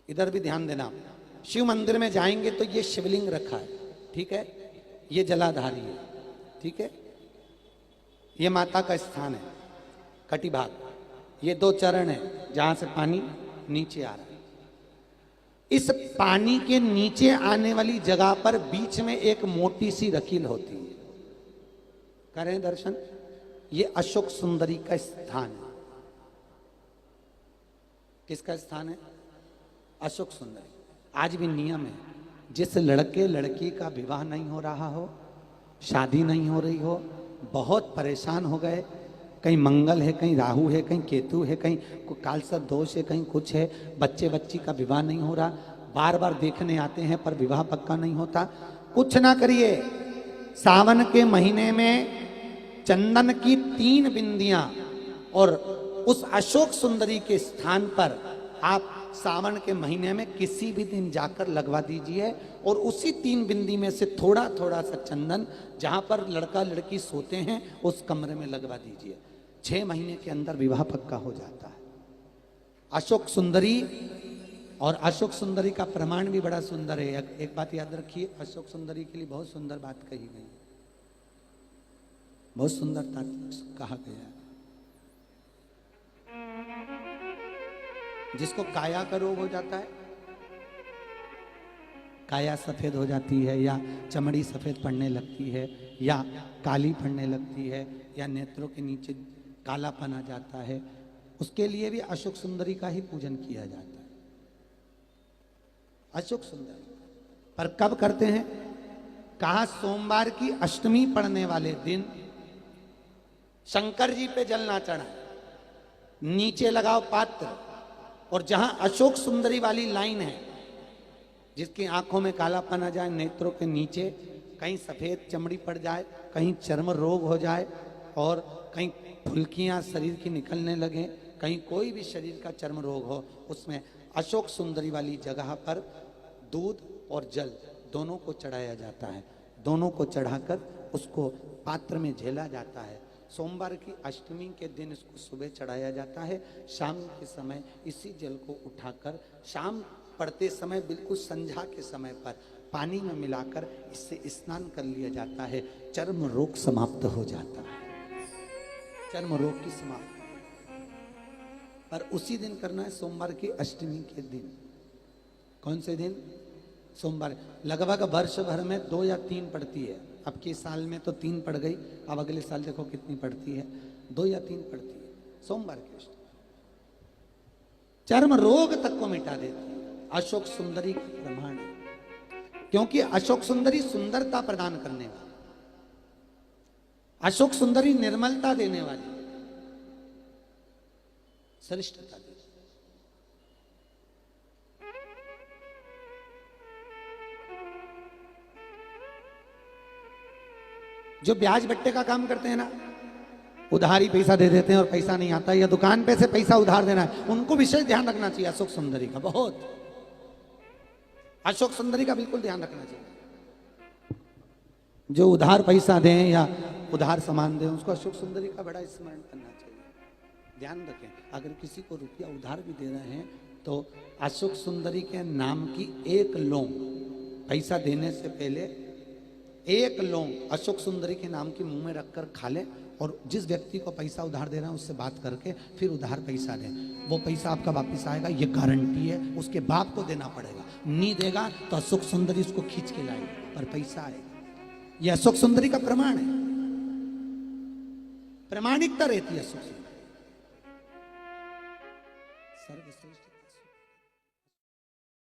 इधर भी ध्यान देना। शिव मंदिर में जाएंगे तो ये शिवलिंग रखा है, ठीक है, ये जलाधारी है, ठीक है, ये माता का स्थान है कटिभाग, ये दो चरण है जहां से पानी नीचे आ रहा है। इस पानी के नीचे आने वाली जगह पर बीच में एक मोटी सी रकील होती है, करें दर्शन। ये अशोक सुंदरी का स्थान है। किसका स्थान है? अशोक सुंदरी। आज भी नियम है, जिस लड़के लड़की का विवाह नहीं हो रहा हो, शादी नहीं हो रही हो, बहुत परेशान हो गए, कहीं मंगल है, कहीं राहु है, कहीं केतु है, कहीं कालसर्प दोष है, कहीं कुछ है, बच्चे बच्ची का विवाह नहीं हो रहा, बार बार देखने आते हैं पर विवाह पक्का नहीं होता, कुछ ना करिए। सावन के महीने में चंदन की 3 बिंदियां और उस अशोक सुंदरी के स्थान पर आप सावन के महीने में किसी भी दिन जाकर लगवा दीजिए और उसी 3 बिंदी में से थोड़ा थोड़ा सा चंदन जहां पर लड़का लड़की सोते हैं उस कमरे में लगवा दीजिए। 6 महीने के अंदर विवाह पक्का हो जाता है। अशोक सुंदरी, और अशोक सुंदरी का प्रमाण भी बड़ा सुंदर है। एक बात याद रखिए, अशोक सुंदरी के लिए बहुत सुंदर बात कही गई, बहुत सुंदरता कहा गया है। जिसको काया का रोग हो जाता है, काया सफेद हो जाती है या चमड़ी सफेद पड़ने लगती है या काली पड़ने लगती है या नेत्रों के नीचे कालापन आ जाता है, उसके लिए भी अशोक सुंदरी का ही पूजन किया जाता है। अशोक सुंदरी पर कब करते हैं? कहा सोमवार की अष्टमी पड़ने वाले दिन शंकर जी पे जल ना चढ़ा, नीचे लगाओ पात्र, और जहां अशोक सुंदरी वाली लाइन है, जिसकी आंखों में कालापन आ जाए, नेत्रों के नीचे कहीं सफेद चमड़ी पड़ जाए, कहीं चर्म रोग हो जाए और कहीं फुल्कियां शरीर की निकलने लगे, कहीं कोई भी शरीर का चर्म रोग हो, उसमें अशोक सुंदरी वाली जगह पर दूध और जल दोनों को चढ़ाया जाता है। दोनों को चढ़ाकर उसको पात्र में झेला जाता है। सोमवार की अष्टमी के दिन इसको सुबह चढ़ाया जाता है। शाम के समय इसी जल को उठाकर शाम पड़ते समय बिल्कुल संध्या के समय पर पानी में मिलाकर इससे स्नान कर लिया जाता है। चर्म रोग समाप्त हो जाता है, चर्म रोग की समाप्ति। पर उसी दिन करना है, सोमवार की अष्टमी के दिन। कौन से दिन? सोमवार। लगभग वर्ष भर में 2 या 3 पड़ती है। अब के साल में तो 3 पड़ गई, अब अगले साल देखो कितनी पड़ती है, 2 या 3 पड़ती है सोमवार की अष्टमी। चर्म रोग तक को मिटा देती है। अशोक सुंदरी का प्रमाण है, क्योंकि अशोक सुंदरी सुंदरता प्रदान करने वाली, अशोक सुंदरी निर्मलता देने वाली, श्रेष्ठता देती। जो ब्याज बट्टे का काम करते हैं ना, उधारी पैसा दे देते हैं और पैसा नहीं आता, या दुकान पे से पैसा उधार देना है, उनको विशेष ध्यान रखना चाहिए अशोक सुंदरी का। बहुत अशोक सुंदरी का बिल्कुल ध्यान रखना चाहिए। जो उधार पैसा दें या उधार सामान दें, उसको अशोक सुंदरी का बड़ा स्मरण करना चाहिए। ध्यान रखें, अगर किसी को रुपया उधार भी दे रहे हैं तो अशोक सुंदरी के नाम की 1 लौंग पैसा देने से पहले 1 लौंग अशोक सुंदरी के नाम की मुंह में रखकर खा लें, और जिस व्यक्ति को पैसा उधार दे रहे हैं उससे बात करके फिर उधार पैसा दें। वो पैसा आपका वापस आएगा, ये गारंटी है। उसके बाप को देना पड़ेगा, नहीं देगा तो अशोक सुंदरी उसको खींच के लाएगी और पैसा आएगा। ये अशोक सुंदरी का प्रमाण है, प्रामाणिकता रहती है अशोक सुंदरी। सर्वश्रेष्ठ।